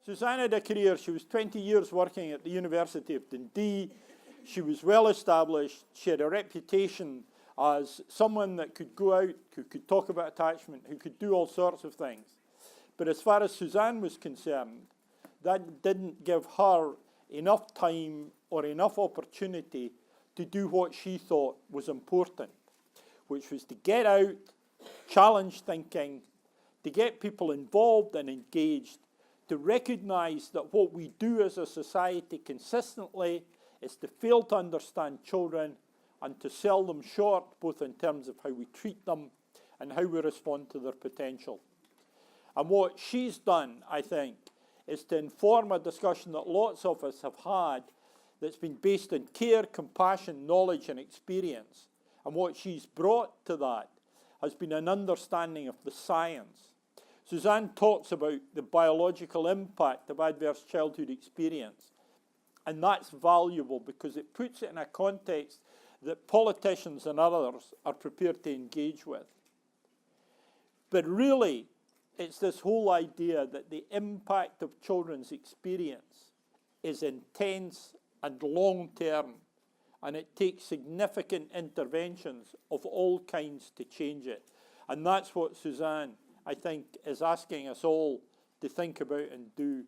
Suzanne had a career. She was 20 years working at the University of Dundee. She was well established. She had a reputation as someone that could go out, who could talk about attachment, who could do all sorts of things. But as far as Suzanne was concerned, that didn't give her enough time or enough opportunity to do what she thought was important, which was to get out, challenge thinking, to get people involved and engaged, to recognize that what we do as a society consistently is to fail to understand children and to sell them short, both in terms of how we treat them and how we respond to their potential. And what she's done, I think, is to inform a discussion that lots of us have had that's been based on care, compassion, knowledge, and experience. And what she's brought to that has been an understanding of the science. Suzanne talks about the biological impact of adverse childhood experience. And that's valuable because it puts it in a context that politicians and others are prepared to engage with. But really, it's this whole idea that the impact of children's experience is intense and long-term, and it takes significant interventions of all kinds to change it. And that's what Suzanne, I think, is asking us all to think about and do.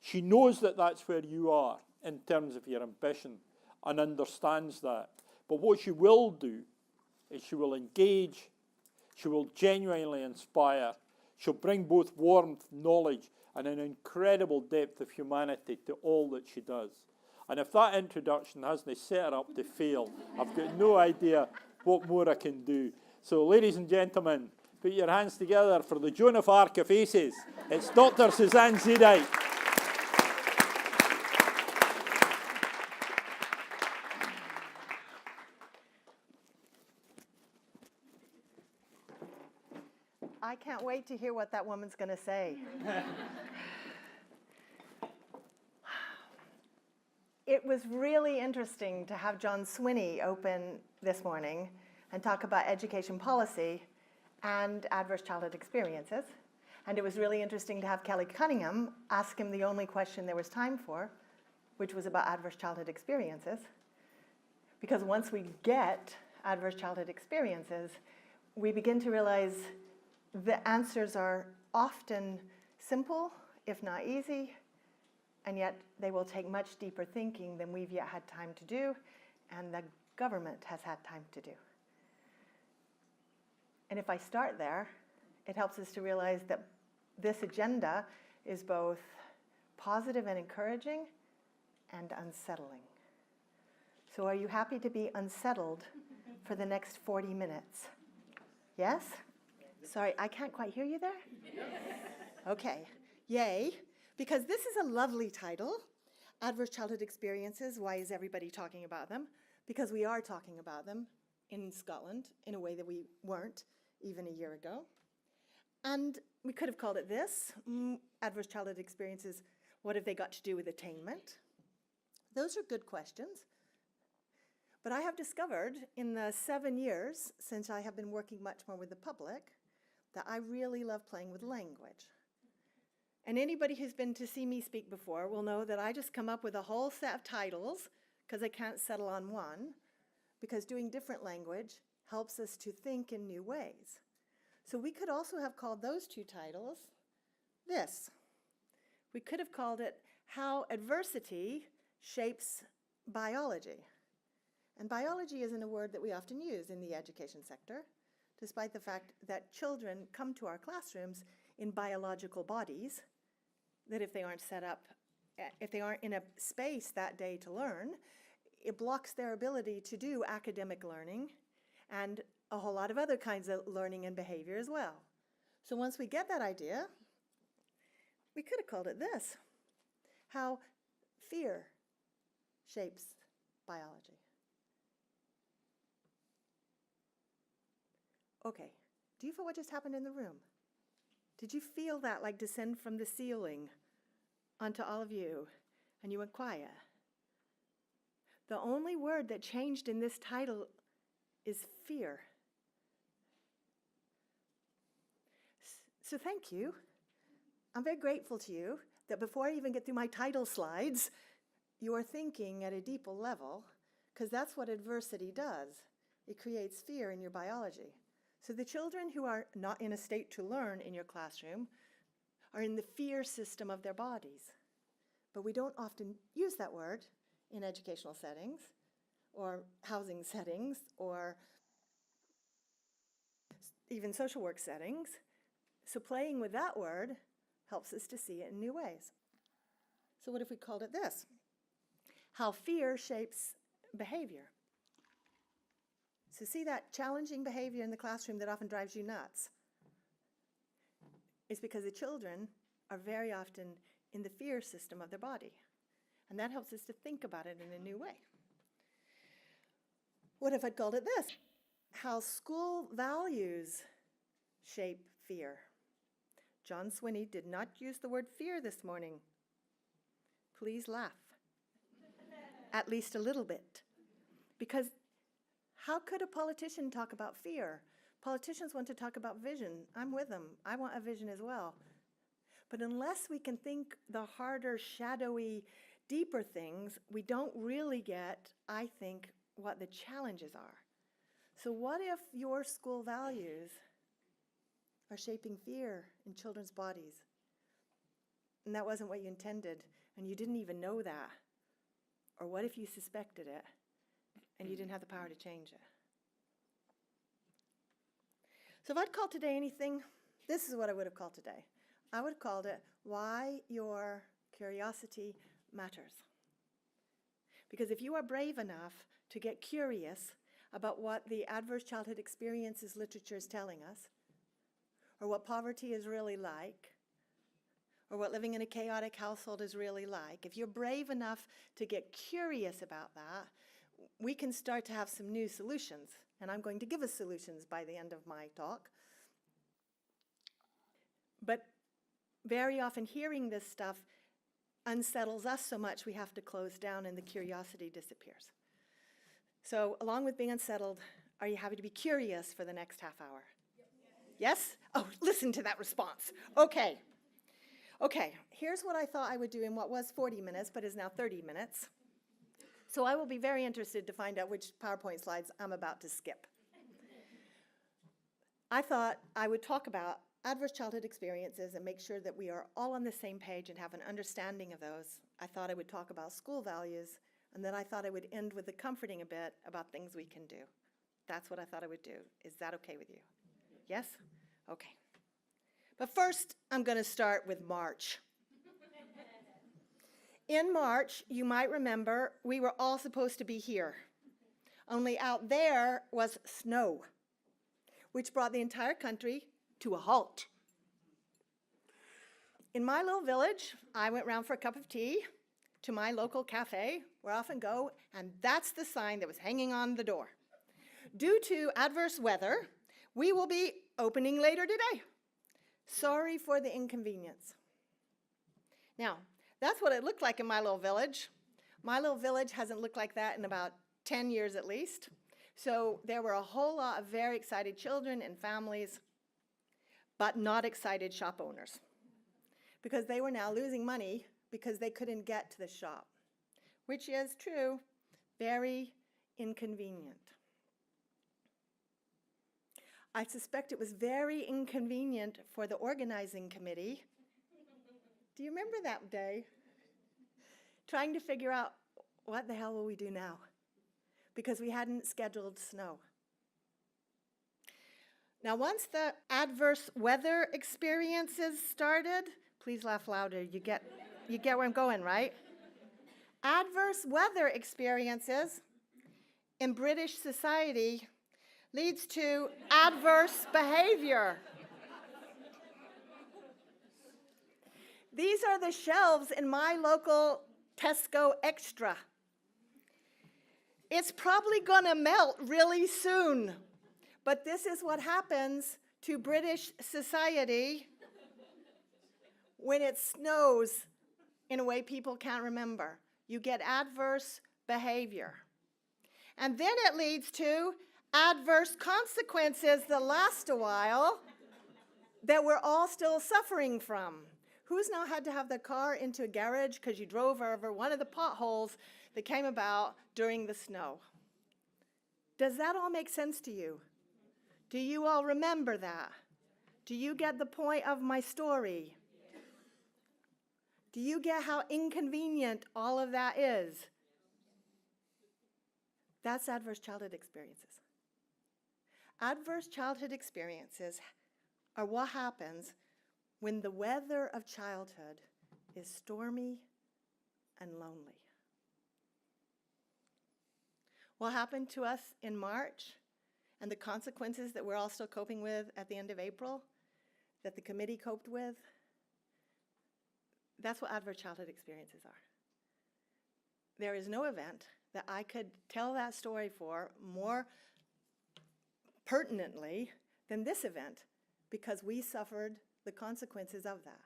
She knows that that's where you are in terms of your ambition and understands that. But what she will do is she will engage, she will genuinely inspire, she'll bring both warmth, knowledge, and an incredible depth of humanity to all that she does. And if that introduction hasn't set her up to fail, I've got no idea what more I can do. So, ladies and gentlemen, put your hands together for the Joan of Arc of Aces. It's Dr. Suzanne Zeedyk. I can't wait to hear what that woman's going to say. It was really interesting to have John Swinney open this morning and talk about education policy and adverse childhood experiences. And it was really interesting to have Kelly Cunningham ask him the only question there was time for, which was about adverse childhood experiences. Because once we get adverse childhood experiences, we begin to realize the answers are often simple, if not easy, and yet they will take much deeper thinking than we've yet had time to do, and the government has had time to do. And if I start there, it helps us to realize that this agenda is both positive and encouraging and unsettling. So are you happy to be unsettled for the next 40 minutes? Yes? Sorry, I can't quite hear you there? Okay, yay. Because this is a lovely title, Adverse Childhood Experiences, Why is Everybody Talking About Them? Because we are talking about them in Scotland in a way that we weren't even a year ago. And we could have called it this, Adverse Childhood Experiences, what have they got to do with attainment? Those are good questions. But I have discovered in the 7 years since I have been working much more with the public that I really love playing with language. And anybody who's been to see me speak before will know that I just come up with a whole set of titles because I can't settle on one, because doing different language helps us to think in new ways. So we could also have called those two titles this. We could have called it How Adversity Shapes Biology. And biology isn't a word that we often use in the education sector, despite the fact that children come to our classrooms in biological bodies, that if they aren't set up, if they aren't in a space that day to learn, it blocks their ability to do academic learning and a whole lot of other kinds of learning and behavior as well. So once we get that idea, we could have called it this, How Fear Shapes Biology. Okay, do you feel what just happened in the room? Did you feel that like descend from the ceiling onto all of you, and you went quiet? The only word that changed in this title is fear. So thank you. I'm very grateful to you. that before I even get through my title slides, you are thinking at a deeper level, because that's what adversity does. It creates fear in your biology. So the children who are not in a state to learn in your classroom are in the fear system of their bodies. But we don't often use that word in educational settings, or housing settings, or even social work settings. So playing with that word helps us to see it in new ways. So what if we called it this? How fear shapes behavior. So see that challenging behavior in the classroom that often drives you nuts? It's because the children are very often in the fear system of their body. And that helps us to think about it in a new way. What if I called it this? How school values shape fear. John Swinney did not use the word fear this morning. Please laugh. At least a little bit. Because how could a politician talk about fear? Politicians want to talk about vision. I'm with them. I want a vision as well. But unless we can think the harder, shadowy, deeper things, we don't really get, I think, what the challenges are. So what if your school values are shaping fear in children's bodies? And that wasn't what you intended, and you didn't even know that. Or what if you suspected it, and you didn't have the power to change it? So if I'd called today anything, this is what I would have called today. I would have called it Why Your Curiosity Matters. Because if you are brave enough to get curious about what the adverse childhood experiences literature is telling us, or what poverty is really like, or what living in a chaotic household is really like, if you're brave enough to get curious about that, we can start to have some new solutions. And I'm going to give us solutions by the end of my talk. But very often hearing this stuff unsettles us so much we have to close down and the curiosity disappears. So along with being unsettled, are you happy to be curious for the next half hour? Yes? Oh, listen to that response. Okay. Okay, here's what I thought I would do in what was 40 minutes, but is now 30 minutes. So I will be very interested to find out which PowerPoint slides I'm about to skip. I thought I would talk about adverse childhood experiences and make sure that we are all on the same page and have an understanding of those. I thought I would talk about school values, and then I thought I would end with the comforting a bit about things we can do. That's what I thought I would do. Is that okay with you? Yes? Okay. But first, I'm going to start with March. In March, you might remember, we were all supposed to be here. Only out there was snow, which brought the entire country to a halt. In my little village, I went round for a cup of tea to my local cafe, where I often go, and that's the sign that was hanging on the door. Due to adverse weather, we will be opening later today. Sorry for the inconvenience. Now, that's what it looked like in my little village. My little village hasn't looked like that in about 10 years at least. So there were a whole lot of very excited children and families, but not excited shop owners, because they were now losing money because they couldn't get to the shop, which is true, very inconvenient. I suspect it was very inconvenient for the organizing committee. Do you remember that day? Trying to figure out, what the hell will we do now? Because we hadn't scheduled snow. Now, once the adverse weather experiences started, please laugh louder, you get where I'm going, right? Adverse weather experiences in British society leads to adverse behavior. These are the shelves in my local Tesco Extra. It's probably gonna melt really soon, but this is what happens to British society when it snows in a way people can't remember. You get adverse behavior. And then it leads to adverse consequences that last a while that we're all still suffering from. Who's now had to have their car into a garage because you drove over one of the potholes that came about during the snow? Does that all make sense to you? Do you all remember that? Do you get the point of my story? Do you get how inconvenient all of that is? That's adverse childhood experiences. Adverse childhood experiences are what happens when the weather of childhood is stormy and lonely. What happened to us in March and the consequences that we're all still coping with at the end of April, that the committee coped with, that's what adverse childhood experiences are. There is no event that I could tell that story for more pertinently than this event, because we suffered the consequences of that.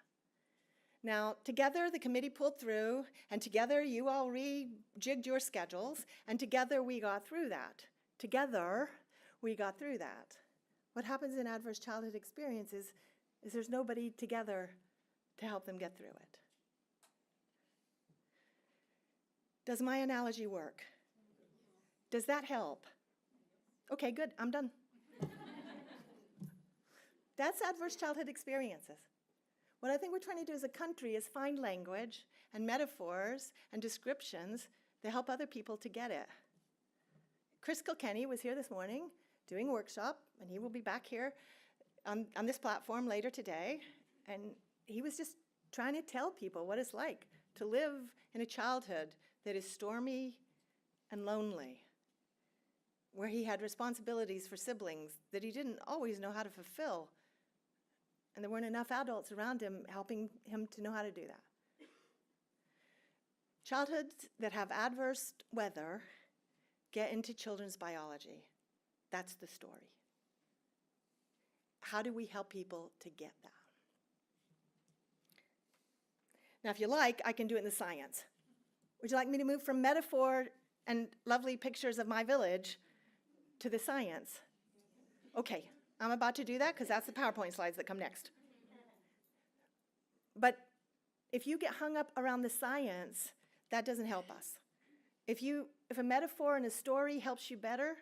Now, together the committee pulled through, and together you all rejigged your schedules, and together we got through that. Together we got through that. What happens in adverse childhood experiences is there's nobody together to help them get through it. Does my analogy work? Does that help? Okay, good, I'm done. That's adverse childhood experiences. What I think we're trying to do as a country is find language and metaphors and descriptions that help other people to get it. Chris Kilkenny was here this morning doing a workshop, and he will be back here on this platform later today, and he was just trying to tell people what it's like to live in a childhood that is stormy and lonely, where he had responsibilities for siblings that he didn't always know how to fulfill, and there weren't enough adults around him helping him to know how to do that. Childhoods that have adverse weather get into children's biology. That's the story. How do we help people to get that? Now, if you like, I can do it in the science. Would you like me to move from metaphor and lovely pictures of my village to the science? Okay, I'm about to do that because that's the PowerPoint slides that come next. But if you get hung up around the science, that doesn't help us. If a metaphor and a story helps you better,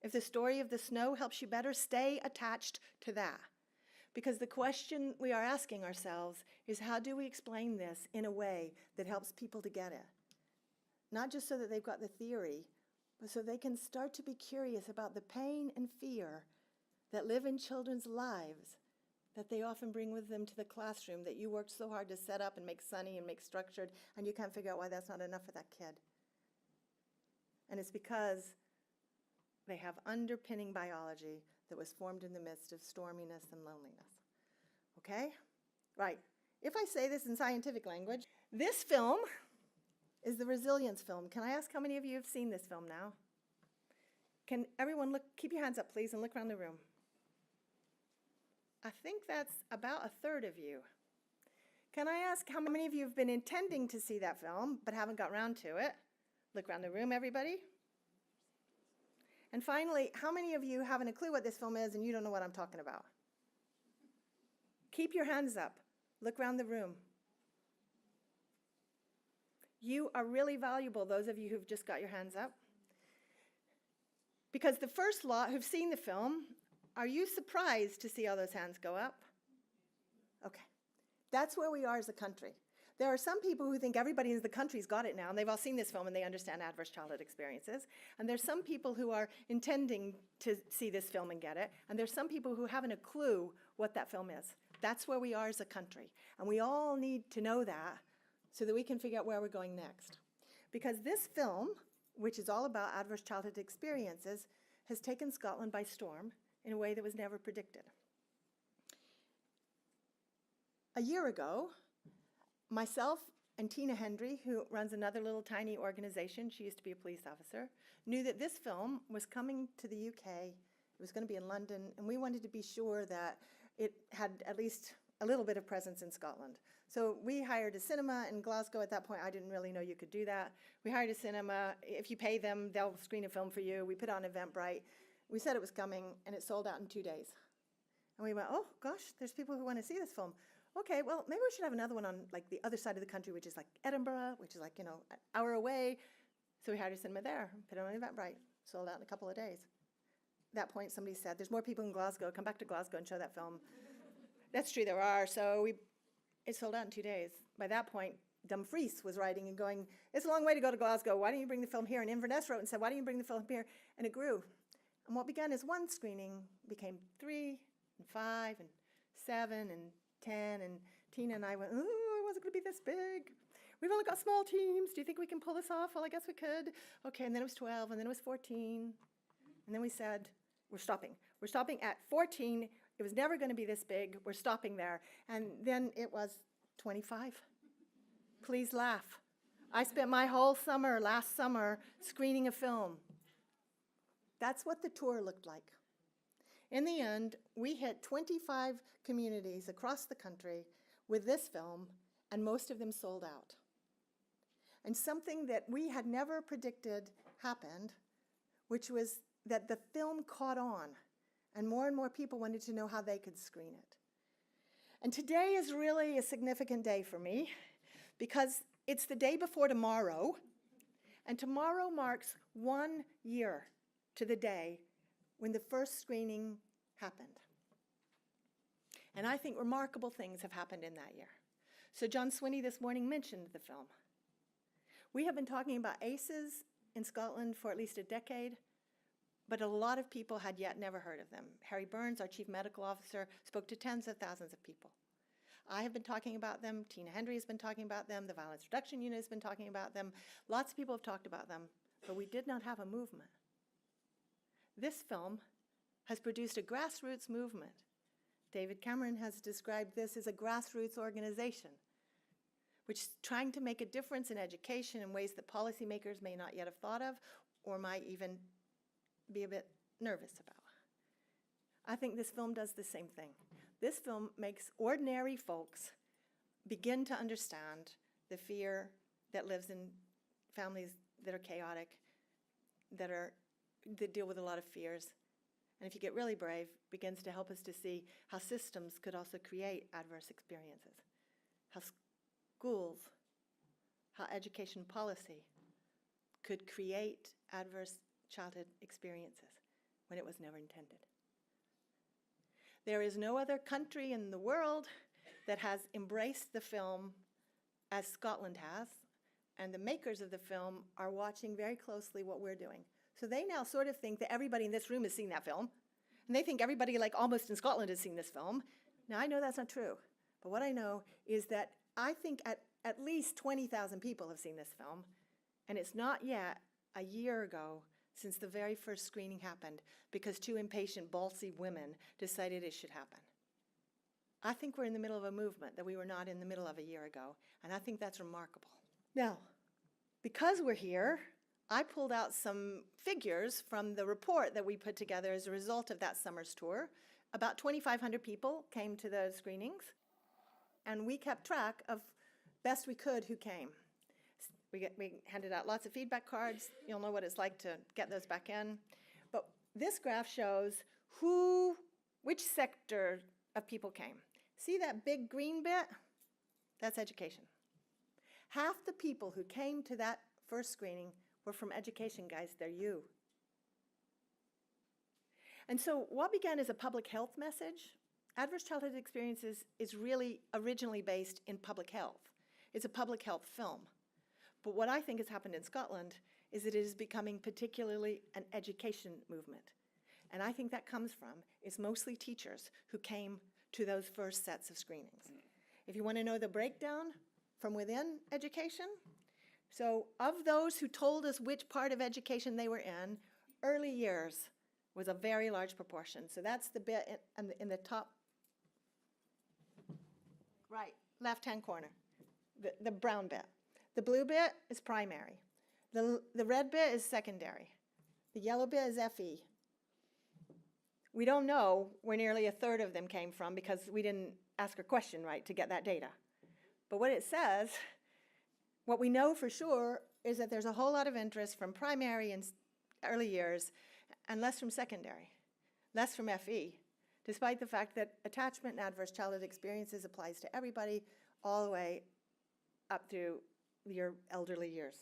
if the story of the snow helps you better, stay attached to that. Because the question we are asking ourselves is, how do we explain this in a way that helps people to get it? Not just so that they've got the theory, but so they can start to be curious about the pain and fear that live in children's lives, that they often bring with them to the classroom, that you worked so hard to set up and make sunny and make structured, and you can't figure out why that's not enough for that kid. And it's because they have underpinning biology that was formed in the midst of storminess and loneliness. Okay? Right. If I say this in scientific language, this film is the resilience film. Can I ask how many of you have seen this film now? Can everyone look, keep your hands up, please, and look around the room. I think that's about a third of you. Can I ask how many of you have been intending to see that film but haven't got around to it? Look around the room, everybody. And finally, how many of you haven't a clue what this film is and you don't know what I'm talking about? Keep your hands up. Look around the room. You are really valuable, those of you who've just got your hands up. Because the first lot who've seen the film, are you surprised to see all those hands go up? Okay. That's where we are as a country. There are some people who think everybody in the country's got it now, and they've all seen this film and they understand adverse childhood experiences. And there's some people who are intending to see this film and get it, and there's some people who haven't a clue what that film is. That's where we are as a country. And we all need to know that so that we can figure out where we're going next. Because this film, which is all about adverse childhood experiences, has taken Scotland by storm in a way that was never predicted. A year ago, myself and Tina Hendry, who runs another little tiny organization, she used to be a police officer, knew that this film was coming to the UK, it was going to be in London, and we wanted to be sure that it had at least a little bit of presence in Scotland. So we hired a cinema in Glasgow. At that point, I didn't really know you could do that. We hired a cinema. If you pay them, they'll screen a film for you. We put on Eventbrite. We said it was coming, and it sold out in 2 days. And we went, oh, gosh, there's people who want to see this film. okay, well, maybe we should have another one on like the other side of the country, which is like Edinburgh, which is like, an hour away. So we hired a cinema there, put it on Eventbrite, sold out in a couple of days. At that point, somebody said, there's more people in Glasgow, come back to Glasgow and show that film. That's true, there are. So it sold out in 2 days. By that point, Dumfries was writing and going, it's a long way to go to Glasgow. Why don't you bring the film here? And Inverness wrote and said, why don't you bring the film here? And it grew. And what began as one screening became 3 and 5 and 7 and 10. And Tina and I went, oh, it wasn't going to be this big. We've only got small teams. Do you think we can pull this off? Well, I guess we could. Okay, and then it was 12, and then it was 14. And then we said, we're stopping. We're stopping at 14. It was never going to be this big. We're stopping there. And then it was 25. Please laugh. I spent my whole summer, last summer, screening a film. That's what the tour looked like. In the end, we hit 25 communities across the country with this film, and most of them sold out. And something that we had never predicted happened, which was that the film caught on, and more people wanted to know how they could screen it. And today is really a significant day for me, because it's the day before tomorrow, and tomorrow marks 1 year to the day when the first screening happened. And I think remarkable things have happened in that year. So John Swinney this morning mentioned the film. We have been talking about ACEs in Scotland for at least a decade, but a lot of people had yet never heard of them. Harry Burns, our chief medical officer, spoke to tens of thousands of people. I have been talking about them, Tina Hendry has been talking about them, the Violence Reduction Unit has been talking about them, lots of people have talked about them, but we did not have a movement. This film has produced a grassroots movement. David Cameron has described this as a grassroots organization, which is trying to make a difference in education in ways that policymakers may not yet have thought of or might even be a bit nervous about. I think this film does the same thing. This film makes ordinary folks begin to understand the fear that lives in families that are chaotic, that deal with a lot of fears. And if you get really brave, begins to help us to see how systems could also create adverse experiences, how schools, how education policy could create adverse childhood experiences when it was never intended. There is no other country in the world that has embraced the film as Scotland has, and the makers of the film are watching very closely what we're doing. So they now sort of think that everybody in this room has seen that film, and they think everybody like almost in Scotland has seen this film. Now I know that's not true, but what I know is that I think at least 20,000 people have seen this film, and it's not yet a year ago since the very first screening happened because 2 impatient, ballsy women decided it should happen. I think we're in the middle of a movement that we were not in the middle of a year ago, and I think that's remarkable. Now, because we're here, I pulled out some figures from the report that we put together as a result of that summer's tour. About 2,500 people came to the screenings, and we kept track of best we could who came. We handed out lots of feedback cards. You'll know what it's like to get those back in. But this graph shows which sector of people came. See that big green bit? That's education. Half the people who came to that first screening were from education, guys. They're you. And so what began as a public health message, adverse childhood experiences is really originally based in public health. It's a public health film. But what I think has happened in Scotland is that it is becoming particularly an education movement. And I think that comes from, it's mostly teachers who came to those first sets of screenings. If you want to know the breakdown from within education, so of those who told us which part of education they were in, early years was a very large proportion. So that's the bit in the top right, left-hand corner, the brown bit. The blue bit is primary. The red bit is secondary. The yellow bit is FE. We don't know where nearly a third of them came from because we didn't ask a question right to get that data. But what it says, what we know for sure is that there's a whole lot of interest from primary and early years and less from secondary, less from FE. despite the fact that attachment and adverse childhood experiences applies to everybody all the way up through your elderly years.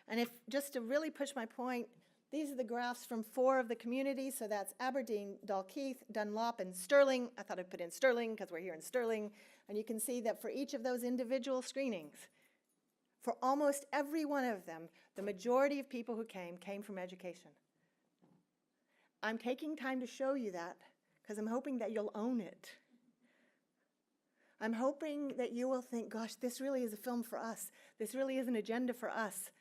And if, just to really push my point, these are the graphs from 4 of the communities, so that's Aberdeen, Dalkeith, Dunlop, and Stirling. I thought I'd put in Stirling because we're here in Stirling. And you can see that for each of those individual screenings, for almost every one of them, the majority of people who came from education. I'm taking time to show you that because I'm hoping that you'll own it. I'm hoping that you will think, gosh, this really is a film for us. This really is an agenda for us.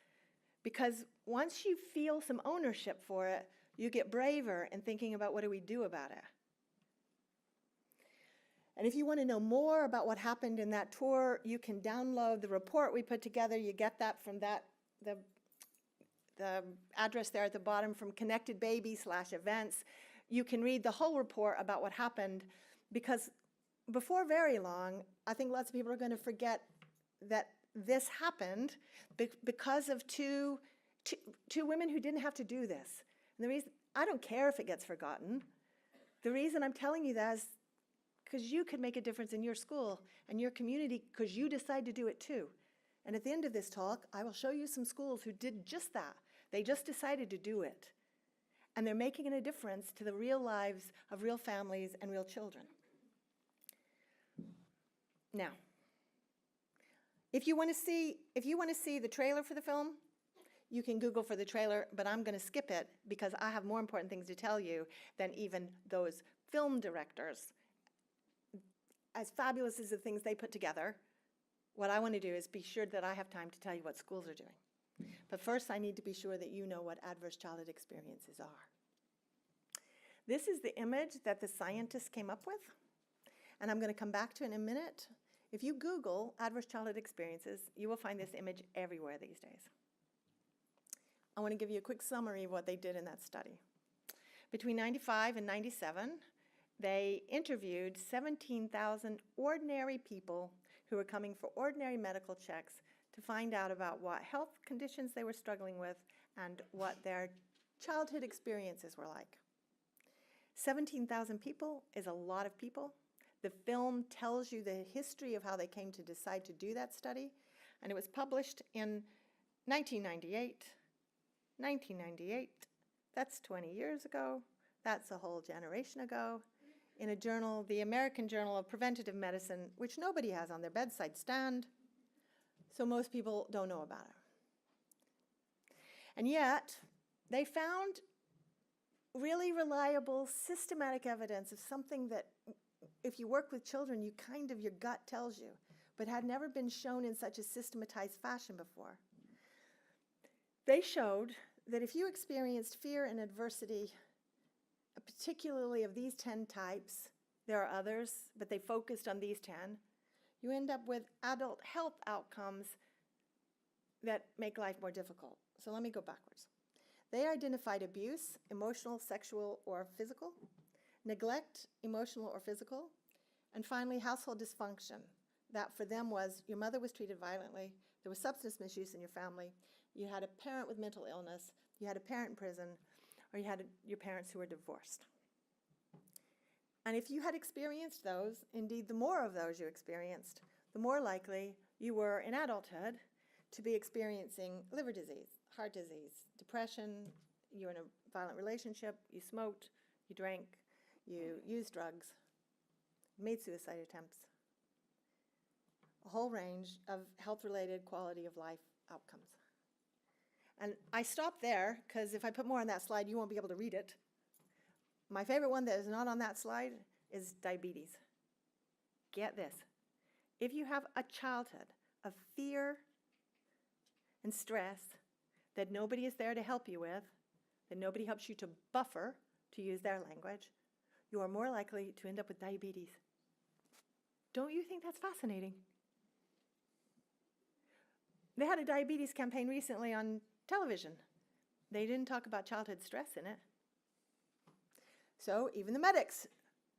Because once you feel some ownership for it, you get braver in thinking about what do we do about it. And if you want to know more about what happened in that tour, you can download the report we put together. You get that from the address there at the bottom from Connected Baby /events. You can read the whole report about what happened, because before very long, I think lots of people are going to forget that this happened because of two women who didn't have to do this. And the reason, I don't care if it gets forgotten. The reason I'm telling you that is because you could make a difference in your school and your community because you decide to do it too. And at the end of this talk, I will show you some schools who did just that. They just decided to do it. And they're making a difference to the real lives of real families and real children. Now, if you want to see the trailer for the film, you can Google for the trailer, but I'm going to skip it because I have more important things to tell you than even those film directors. As fabulous as the things they put together, what I want to do is be sure that I have time to tell you what schools are doing. But first, I need to be sure that you know what adverse childhood experiences are. This is the image that the scientists came up with, and I'm going to come back to it in a minute. If you Google adverse childhood experiences, you will find this image everywhere these days. I want to give you a quick summary of what they did in that study. Between 95 and 97, they interviewed 17,000 ordinary people who were coming for ordinary medical checks to find out about what health conditions they were struggling with and what their childhood experiences were like. 17,000 people is a lot of people. The film tells you the history of how they came to decide to do that study, and it was published in 1998. 1998, that's 20 years ago. That's a whole generation ago. In a journal, the American Journal of Preventative Medicine, which nobody has on their bedside stand, so most people don't know about it. And yet, they found really reliable, systematic evidence of something that, if you work with children, your gut tells you, but had never been shown in such a systematized fashion before. They showed that if you experienced fear and adversity, particularly of these 10 types, there are others, but they focused on these 10, you end up with adult health outcomes that make life more difficult. So let me go backwards. They identified abuse, emotional, sexual, or physical, neglect, emotional or physical, and finally household dysfunction. That for them was your mother was treated violently, there was substance misuse in your family, you had a parent with mental illness, you had a parent in prison, or you had your parents who were divorced. And if you had experienced those, indeed the more of those you experienced, the more likely you were in adulthood to be experiencing liver disease, heart disease, depression, you were in a violent relationship, you smoked, you drank, you used drugs, made suicide attempts, a whole range of health-related quality of life outcomes. And I stopped there because if I put more on that slide, you won't be able to read it. My favorite one that is not on that slide is diabetes. Get this. If you have a childhood of fear and stress that nobody is there to help you with, that nobody helps you to buffer, to use their language, you are more likely to end up with diabetes. Don't you think that's fascinating? They had a diabetes campaign recently on television. They didn't talk about childhood stress in it. So even the medics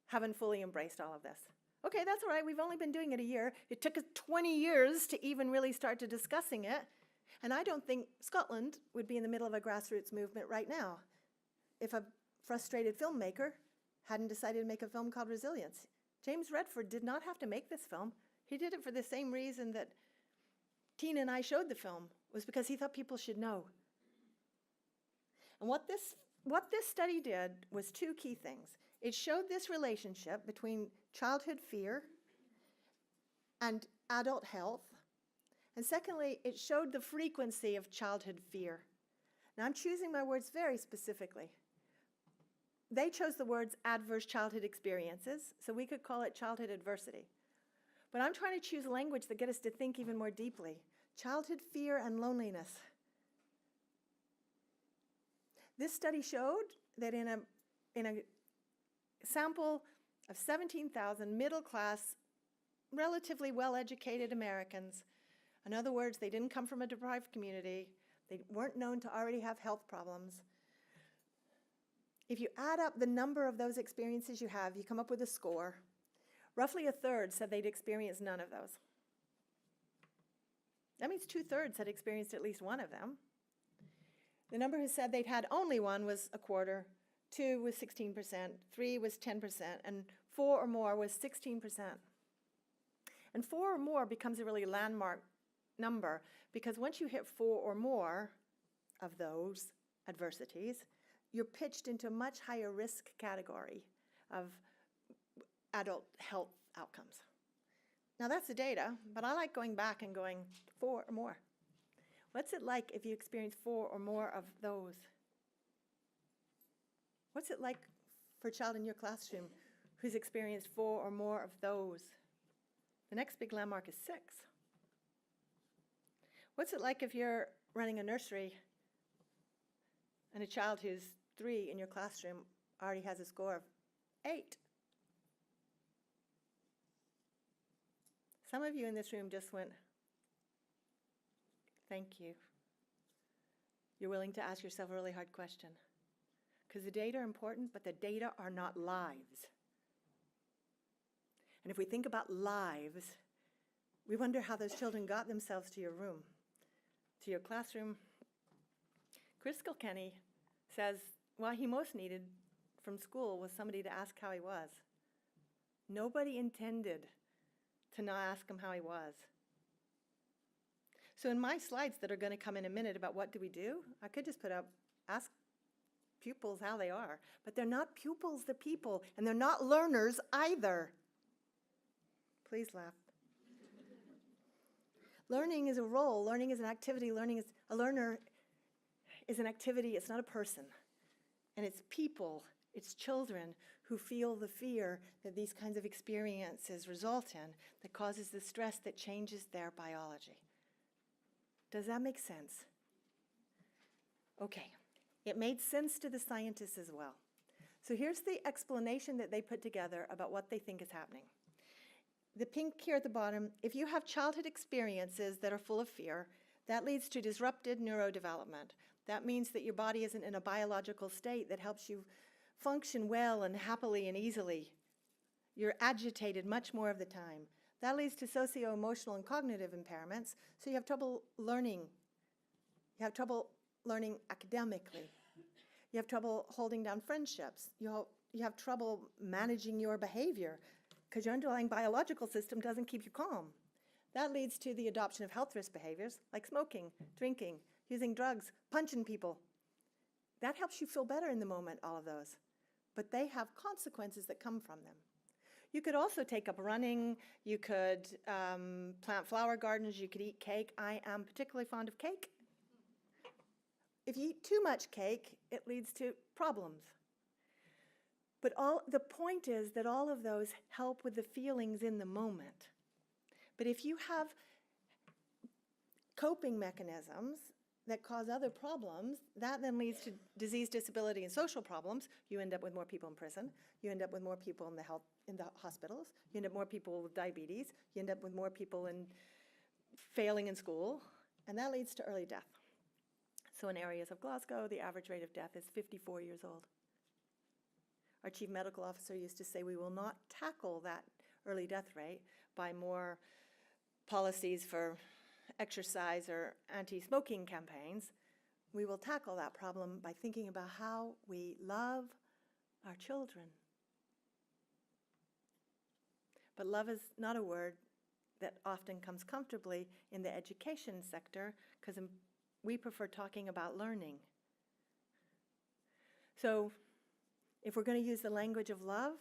haven't fully embraced all of this. Okay, that's all right. We've only been doing it a year. It took us 20 years to even really start to discussing it. And I don't think Scotland would be in the middle of a grassroots movement right now if a frustrated filmmaker hadn't decided to make a film called Resilience. James Redford did not have to make this film. He did it for the same reason that Tina and I showed the film, was because he thought people should know. And what this study did was two key things. It showed this relationship between childhood fear and adult health. And secondly, it showed the frequency of childhood fear. Now, I'm choosing my words very specifically. They chose the words adverse childhood experiences, so we could call it childhood adversity. But I'm trying to choose language that get us to think even more deeply. Childhood fear and loneliness. This study showed that in a sample of 17,000 middle-class, relatively well-educated Americans, in other words, they didn't come from a deprived community, they weren't known to already have health problems. If you add up the number of those experiences you have, you come up with a score. Roughly a third said they'd experienced none of those. That means 2/3 had experienced at least one of them. The number who said they'd had only one was a quarter, 2 was 16%, 3 was 10%, and 4 or more was 16%. And 4 or more becomes a really landmark number, because once you hit 4 or more of those adversities, you're pitched into a much higher risk category of adult health outcomes. Now that's the data, but I like going back and going 4 or more. What's it like if you experience 4 or more of those? What's it like for a child in your classroom who's experienced 4 or more of those? The next big landmark is 6. What's it like if you're running a nursery and a child who's 3 in your classroom already has a score of 8? Some of you in this room just went, thank you. You're willing to ask yourself a really hard question. Because the data are important, but the data are not lives. And if we think about lives, we wonder how those children got themselves to your room, to your classroom. Chris Kilkenny says what he most needed from school was somebody to ask how he was. Nobody intended to not ask him how he was. So in my slides that are going to come in a minute about what do we do, I could just put up, ask pupils how they are. But they're not pupils, they're people. And they're not learners either. Please laugh. Learning is a role. Learning is an activity. A learner is an activity. It's not a person. And it's people, it's children who feel the fear that these kinds of experiences result in that causes the stress that changes their biology. Does that make sense? Okay. It made sense to the scientists as well. So here's the explanation that they put together about what they think is happening. The pink here at the bottom, if you have childhood experiences that are full of fear, that leads to disrupted neurodevelopment. That means that your body isn't in a biological state that helps you function well and happily and easily. You're agitated much more of the time. That leads to socio-emotional and cognitive impairments, so you have trouble learning. You have trouble learning academically. You have trouble holding down friendships. You have trouble managing your behavior because your underlying biological system doesn't keep you calm. That leads to the adoption of health risk behaviors like smoking, drinking, using drugs, punching people. That helps you feel better in the moment, all of those. But they have consequences that come from them. You could also take up running. You could plant flower gardens. You could eat cake. I am particularly fond of cake. If you eat too much cake, it leads to problems. But the point is that all of those help with the feelings in the moment. But if you have coping mechanisms that cause other problems, that then leads to disease, disability, and social problems. You end up with more people in prison. You end up with more people in the hospitals. You end up with more people with diabetes. You end up with more people failing in school. And that leads to early death. So in areas of Glasgow, the average rate of death is 54 years old. Our chief medical officer used to say we will not tackle that early death rate by more policies for exercise or anti-smoking campaigns. We will tackle that problem by thinking about how we love our children But love is not a word that often comes comfortably in the education sector, because we prefer talking about learning. So if we're going to use the language of love,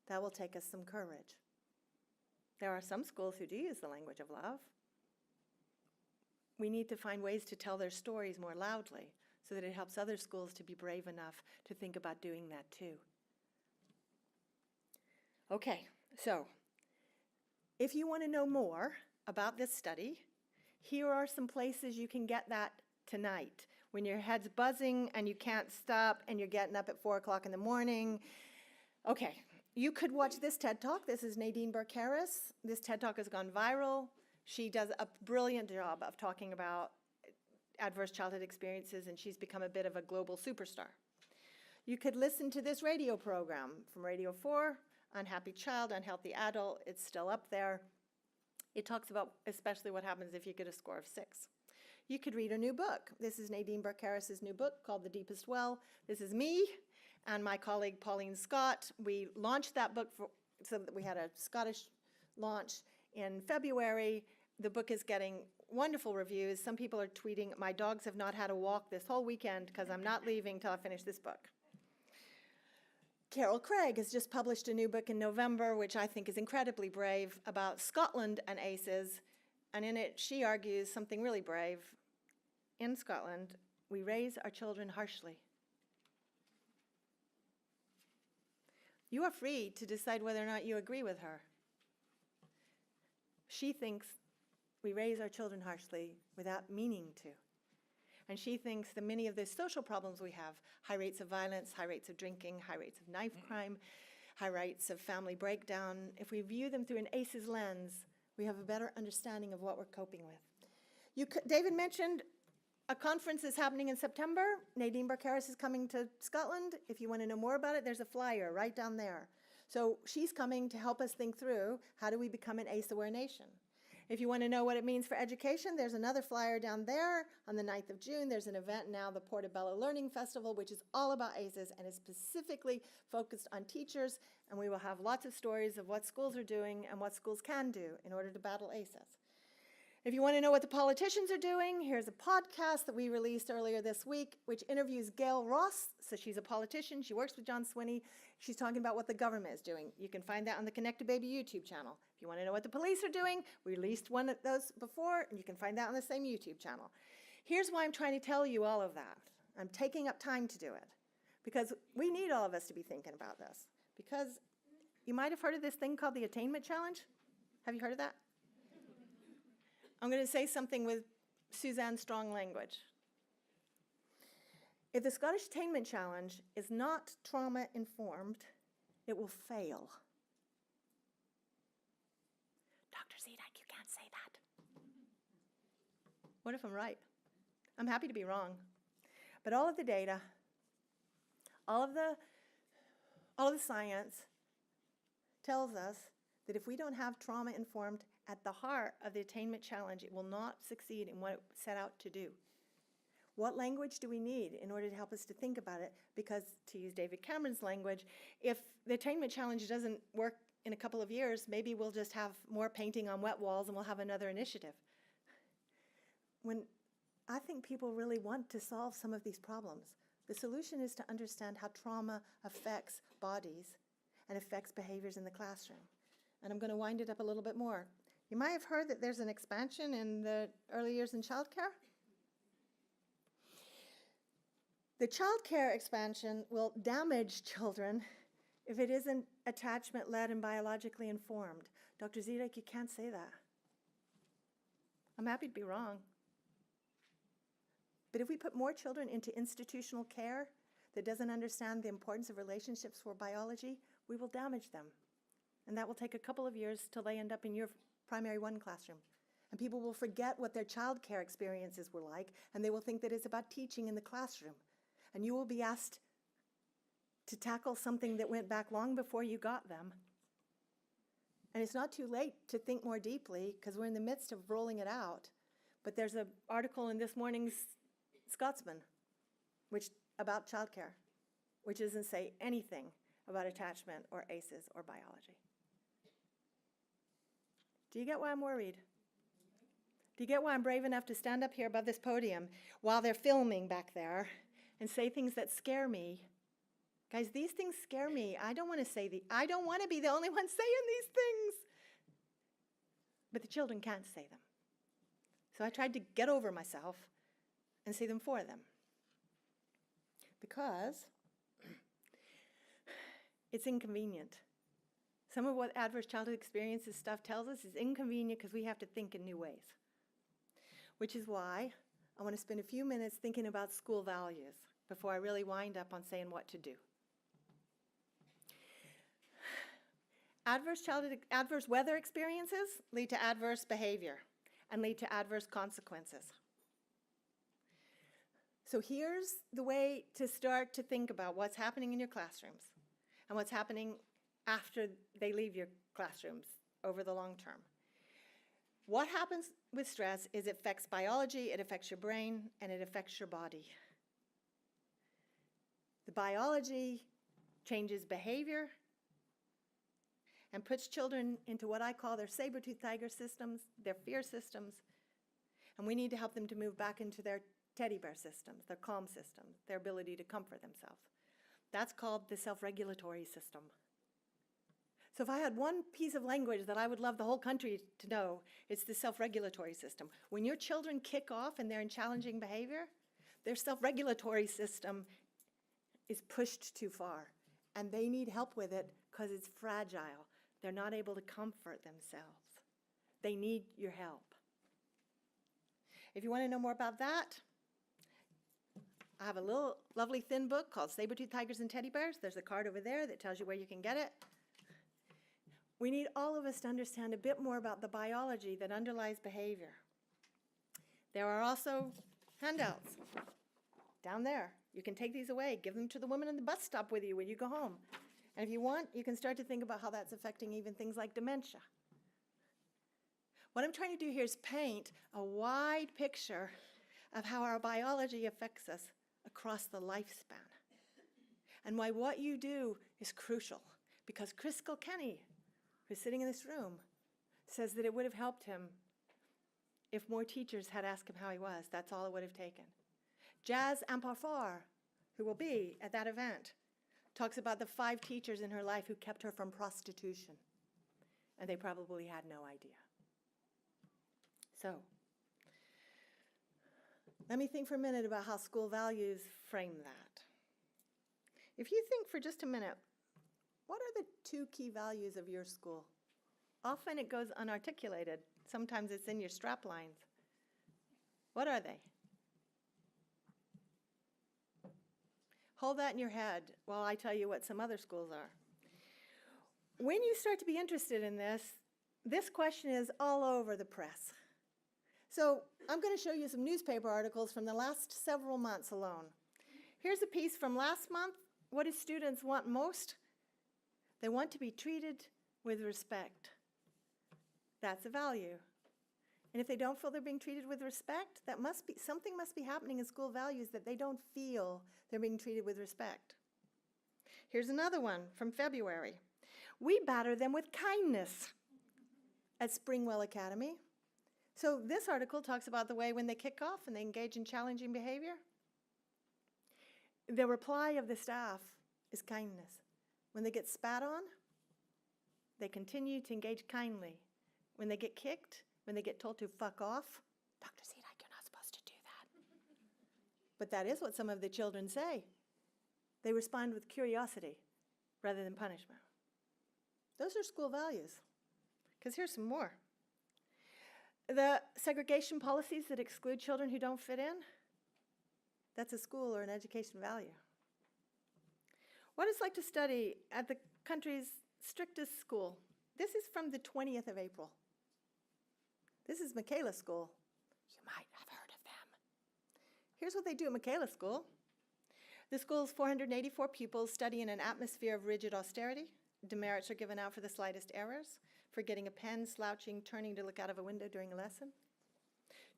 that will take us some courage. There are some schools who do use the language of love. We need to find ways to tell their stories more loudly so that it helps other schools to be brave enough to think about doing that too. Okay, so if you want to know more about this study, here are some places you can get that tonight. When your head's buzzing and you can't stop and you're getting up at 4 o'clock in the morning. Okay, you could watch this TED Talk. This is Nadine Burke-Harris. This TED Talk has gone viral. She does a brilliant job of talking about adverse childhood experiences, and she's become a bit of a global superstar. You could listen to this radio program from Radio 4, Unhappy Child, Unhealthy Adult. It's still up there. It talks about especially what happens if you get a score of 6. You could read a new book. This is Nadine Burke-Harris's new book called The Deepest Well. This is me and my colleague Pauline Scott. We launched that book so that we had a Scottish launch in February. The book is getting wonderful reviews. Some people are tweeting, my dogs have not had a walk this whole weekend because I'm not leaving till I finish this book. Carol Craig has just published a new book in November, which I think is incredibly brave, about Scotland and ACEs. And in it, she argues something really brave. In Scotland, we raise our children harshly. You are free to decide whether or not you agree with her. She thinks we raise our children harshly without meaning to. And she thinks that many of the social problems we have, high rates of violence, high rates of drinking, high rates of knife crime, high rates of family breakdown, if we view them through an ACEs lens, we have a better understanding of what we're coping with. David mentioned a conference is happening in September. Nadine Burke-Harris is coming to Scotland. If you want to know more about it, there's a flyer right down there. So she's coming to help us think through how do we become an ACE-aware nation. If you want to know what it means for education, there's another flyer down there on the 9th of June. There's an event now, the Portobello Learning Festival, which is all about ACEs and is specifically focused on teachers. And we will have lots of stories of what schools are doing and what schools can do in order to battle ACEs. If you want to know what the politicians are doing, here's a podcast that we released earlier this week, which interviews Gail Ross. So she's a politician. She works with John Swinney. She's talking about what the government is doing. You can find that on the Connect a Baby YouTube channel. If you want to know what the police are doing, we released one of those before, and you can find that on the same YouTube channel. Here's why I'm trying to tell you all of that. I'm taking up time to do it, because we need all of us to be thinking about this. Because you might have heard of this thing called the Attainment Challenge. Have you heard of that? I'm going to say something with Suzanne's strong language. If the Scottish Attainment Challenge is not trauma-informed, it will fail. Dr. Zeedyk, you can't say that. What if I'm right? I'm happy to be wrong. But all of the data, all of the science tells us that if we don't have trauma-informed at the heart of the Attainment Challenge, it will not succeed in what it set out to do. What language do we need in order to help us to think about it? Because, to use David Cameron's language, if the Attainment Challenge doesn't work in a couple of years, maybe we'll just have more painting on wet walls and we'll have another initiative. When I think people really want to solve some of these problems, the solution is to understand how trauma affects bodies and affects behaviors in the classroom. And I'm going to wind it up a little bit more. You might have heard that there's an expansion in the early years in childcare. The childcare expansion will damage children if it isn't attachment-led and biologically informed. Dr. Zeedyk, you can't say that. I'm happy to be wrong. But if we put more children into institutional care that doesn't understand the importance of relationships for biology, we will damage them. And that will take a couple of years till they end up in your primary 1 classroom. And people will forget what their child care experiences were like, and they will think that it's about teaching in the classroom. And you will be asked to tackle something that went back long before you got them. And it's not too late to think more deeply, because we're in the midst of rolling it out. But there's an article in this morning's Scotsman about childcare, which doesn't say anything about attachment or ACEs or biology. Do you get why I'm worried? Do you get why I'm brave enough to stand up here above this podium while they're filming back there and say things that scare me? Guys, these things scare me. I don't want to be the only one saying these things. But the children can't say them. So I tried to get over myself and say them for them. Because it's inconvenient. Some of what adverse childhood experiences stuff tells us is inconvenient because we have to think in new ways. Which is why I want to spend a few minutes thinking about school values before I really wind up on saying what to do. Adverse weather experiences lead to adverse behavior and lead to adverse consequences. So here's the way to start to think about what's happening in your classrooms and what's happening after they leave your classrooms over the long term. What happens with stress is it affects biology, it affects your brain, and it affects your body. The biology changes behavior and puts children into what I call their saber-toothed tiger systems, their fear systems, and we need to help them to move back into their teddy bear systems, their calm systems, their ability to comfort themselves. That's called the self-regulatory system. So if I had one piece of language that I would love the whole country to know, it's the self-regulatory system. When your children kick off and they're in challenging behavior, their self-regulatory system is pushed too far, and they need help with it because it's fragile. They're not able to comfort themselves. They need your help. If you want to know more about that, I have a little lovely thin book called Saber-Toothed Tigers and Teddy Bears. There's a card over there that tells you where you can get it. We need all of us to understand a bit more about the biology that underlies behavior. There are also handouts down there. You can take these away, give them to the woman in the bus stop with you when you go home. And if you want, you can start to think about how that's affecting even things like dementia. What I'm trying to do here is paint a wide picture of how our biology affects us across the lifespan. And why what you do is crucial. Because Chris Kilkenny, who's sitting in this room, says that it would have helped him if more teachers had asked him how he was. That's all it would have taken. Jazz Amparfar, who will be at that event, talks about the 5 teachers in her life who kept her from prostitution. And they probably had no idea. So, let me think for a minute about how school values frame that. If you think for just a minute, what are the 2 key values of your school? Often it goes unarticulated. Sometimes it's in your strap lines. What are they? Hold that in your head while I tell you what some other schools are. When you start to be interested in this question is all over the press. So I'm going to show you some newspaper articles from the last several months alone. Here's a piece from last month. What do students want most? They want to be treated with respect. That's a value. And if they don't feel they're being treated with respect, something must be happening in school values that they don't feel they're being treated with respect. Here's another one from February. We batter them with kindness at Springwell Academy. So this article talks about the way when they kick off and they engage in challenging behavior. The reply of the staff is kindness. When they get spat on, they continue to engage kindly. When they get kicked, when they get told to fuck off, Dr. Zeedyk, you're not supposed to do that. But that is what some of the children say. They respond with curiosity rather than punishment. Those are school values. Because here's some more. The segregation policies that exclude children who don't fit in, that's a school or an education value. What it's like to study at the country's strictest school. This is from the 20th of April. This is Michaela School. You might have heard of them. Here's what they do at Michaela School. The school's 484 pupils study in an atmosphere of rigid austerity. Demerits are given out for the slightest errors, forgetting a pen, slouching, turning to look out of a window during a lesson.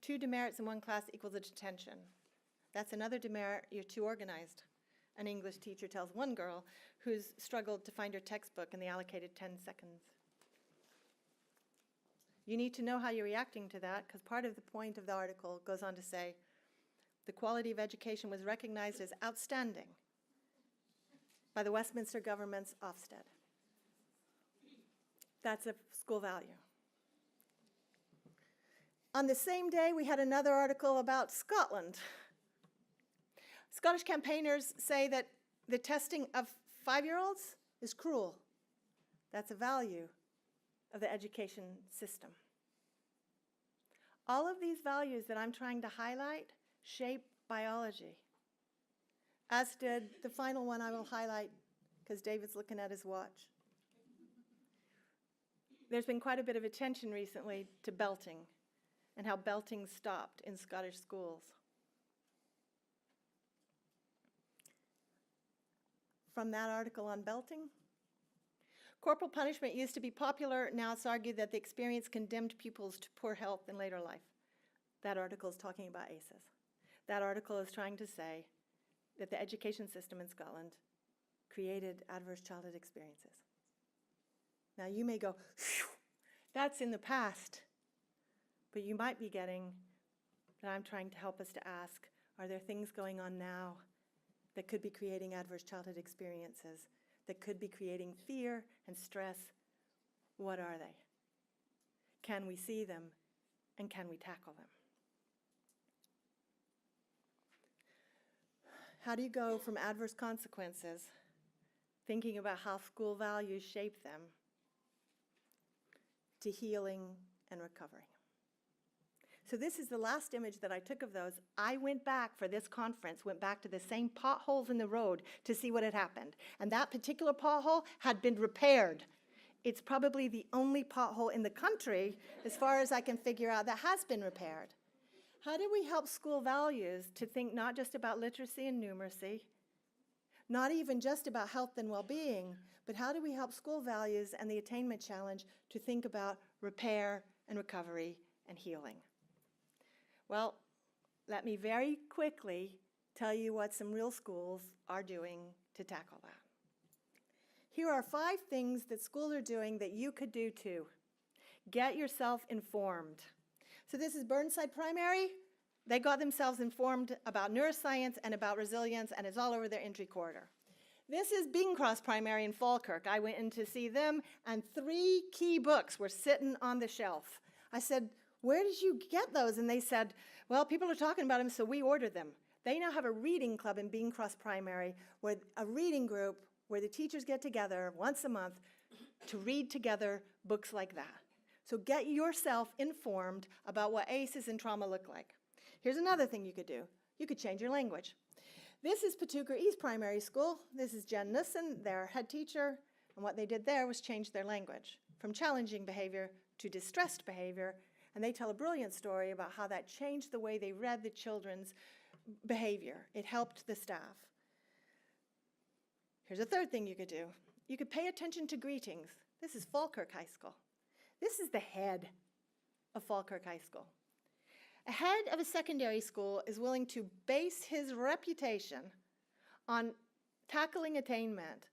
2 demerits in one class equals a detention. That's another demerit, you're too organized. An English teacher tells one girl who's struggled to find her textbook in the allocated 10 seconds. You need to know how you're reacting to that, because part of the point of the article goes on to say, the quality of education was recognized as outstanding by the Westminster government's Ofsted. That's a school value. On the same day, we had another article about Scotland. Scottish campaigners say that the testing of 5-year-olds is cruel. That's a value of the education system. All of these values that I'm trying to highlight shape biology, as did the final one I will highlight, because David's looking at his watch. There's been quite a bit of attention recently to belting and how belting stopped in Scottish schools. From that article on belting, corporal punishment used to be popular. Now it's argued that the experience condemned pupils to poor health in later life. That article is talking about ACEs. That article is trying to say that the education system in Scotland created adverse childhood experiences. Now you may go, phew, that's in the past. But you might be getting that I'm trying to help us to ask, are there things going on now that could be creating adverse childhood experiences, that could be creating fear and stress? What are they? Can we see them, and can we tackle them? How do you go from adverse consequences, thinking about how school values shape them, to healing and recovering? So this is the last image that I took of those. I went back for this conference, went back to the same potholes in the road to see what had happened. And that particular pothole had been repaired. It's probably the only pothole in the country, as far as I can figure out, that has been repaired. How do we help school values to think not just about literacy and numeracy, not even just about health and well-being, but how do we help school values and the attainment challenge to think about repair and recovery and healing? Well, let me very quickly tell you what some real schools are doing to tackle that. Here are 5 things that schools are doing that you could do too. Get yourself informed. So this is Burnside Primary. They got themselves informed about neuroscience and about resilience, and it's all over their entry corridor. This is Bing Cross Primary in Falkirk. I went in to see them, and 3 key books were sitting on the shelf. I said, where did you get those? And they said, well, people are talking about them, so we ordered them. They now have a reading club in Bing Cross Primary, where a reading group where the teachers get together once a month to read together books like that. So get yourself informed about what ACEs and trauma look like. Here's another thing you could do. You could change your language. This is Patuker East Primary School. This is Jen Nissen, their head teacher, and what they did there was change their language from challenging behavior to distressed behavior. And they tell a brilliant story about how that changed the way they read the children's behavior. It helped the staff. Here's a third thing you could do. You could pay attention to greetings. This is Falkirk High School. This is the head of Falkirk High School. A head of a secondary school is willing to base his reputation on tackling attainment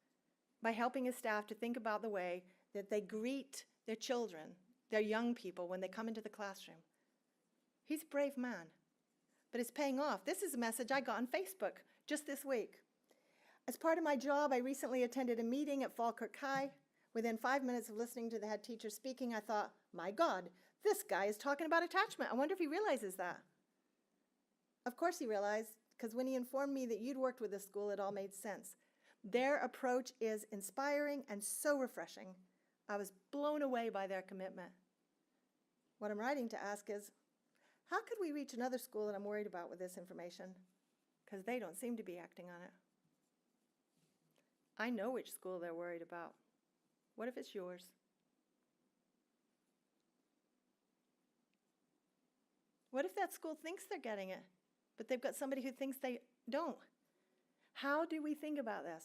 by helping his staff to think about the way that they greet their children, their young people, when they come into the classroom. He's a brave man, but it's paying off. This is a message I got on Facebook just this week. As part of my job, I recently attended a meeting at Falkirk High. Within 5 minutes of listening to the head teacher speaking, I thought, my God, this guy is talking about attachment. I wonder if he realizes that. Of course he realized, because when he informed me that you'd worked with this school, it all made sense. Their approach is inspiring and so refreshing. I was blown away by their commitment. What I'm writing to ask is, how could we reach another school that I'm worried about with this information? Because they don't seem to be acting on it. I know which school they're worried about. What if it's yours? What if that school thinks they're getting it, but they've got somebody who thinks they don't? How do we think about this?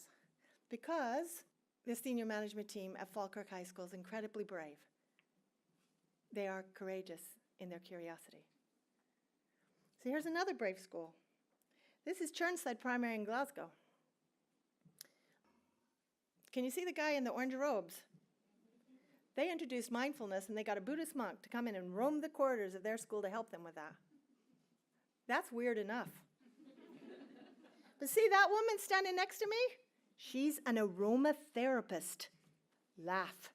Because the senior management team at Falkirk High School is incredibly brave. They are courageous in their curiosity. So here's another brave school. This is Churnside Primary in Glasgow. Can you see the guy in the orange robes? They introduced mindfulness, and they got a Buddhist monk to come in and roam the corridors of their school to help them with that. That's weird enough. But see that woman standing next to me? She's an aromatherapist. Laugh.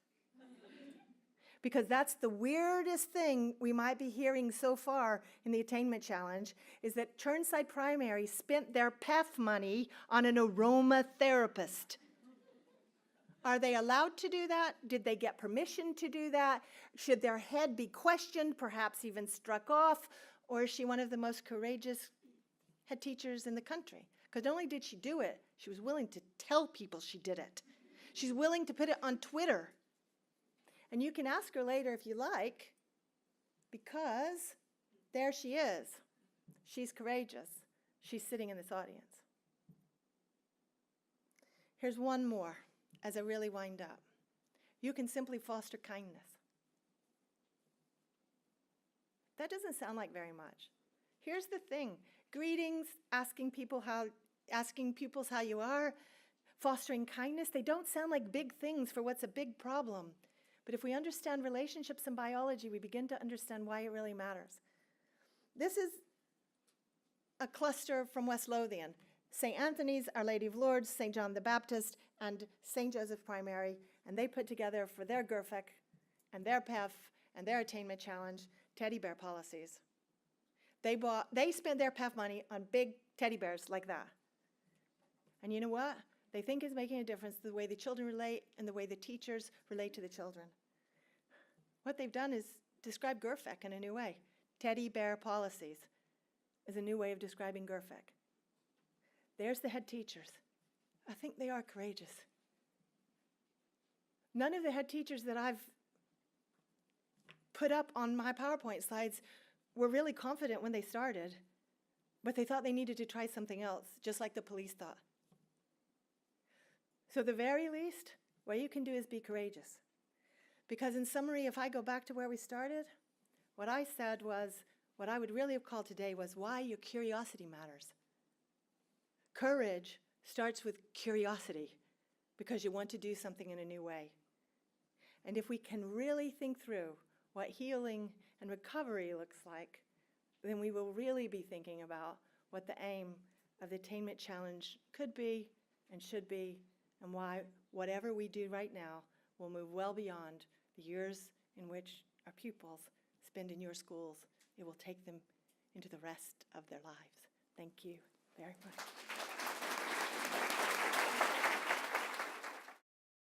Because that's the weirdest thing we might be hearing so far in the Attainment Challenge, is that Churnside Primary spent their PEF money on an aromatherapist. Are they allowed to do that? Did they get permission to do that? Should their head be questioned, perhaps even struck off? Or is she one of the most courageous head teachers in the country? Because not only did she do it, she was willing to tell people she did it. She's willing to put it on Twitter. And you can ask her later if you like, because there she is. She's courageous. She's sitting in this audience. Here's one more as I really wind up. You can simply foster kindness. That doesn't sound like very much. Here's the thing. Greetings, asking pupils how you are, fostering kindness, they don't sound like big things for what's a big problem. But if we understand relationships and biology, we begin to understand why it really matters. This is a cluster from West Lothian. St. Anthony's, Our Lady of Lourdes, St. John the Baptist, and St. Joseph Primary, and they put together for their GERFEC and their PEF and their Attainment Challenge teddy bear policies. They spent their PEF money on big teddy bears like that. And you know what? They think it's making a difference the way the children relate and the way the teachers relate to the children. What they've done is describe GERFEC in a new way. Teddy bear policies is a new way of describing GERFEC. There's the head teachers. I think they are courageous. None of the head teachers that I've put up on my PowerPoint slides were really confident when they started, but they thought they needed to try something else, just like the police thought. So the very least, what you can do is be courageous. Because in summary, if I go back to where we started, what I said was, what I would really have called today was why your curiosity matters. Courage starts with curiosity, because you want to do something in a new way. And if we can really think through what healing and recovery looks like, then we will really be thinking about what the aim of the Attainment Challenge could be and should be, and why whatever we do right now will move well beyond the years in which our pupils spend in your schools. It will take them into the rest of their lives. Thank you very much.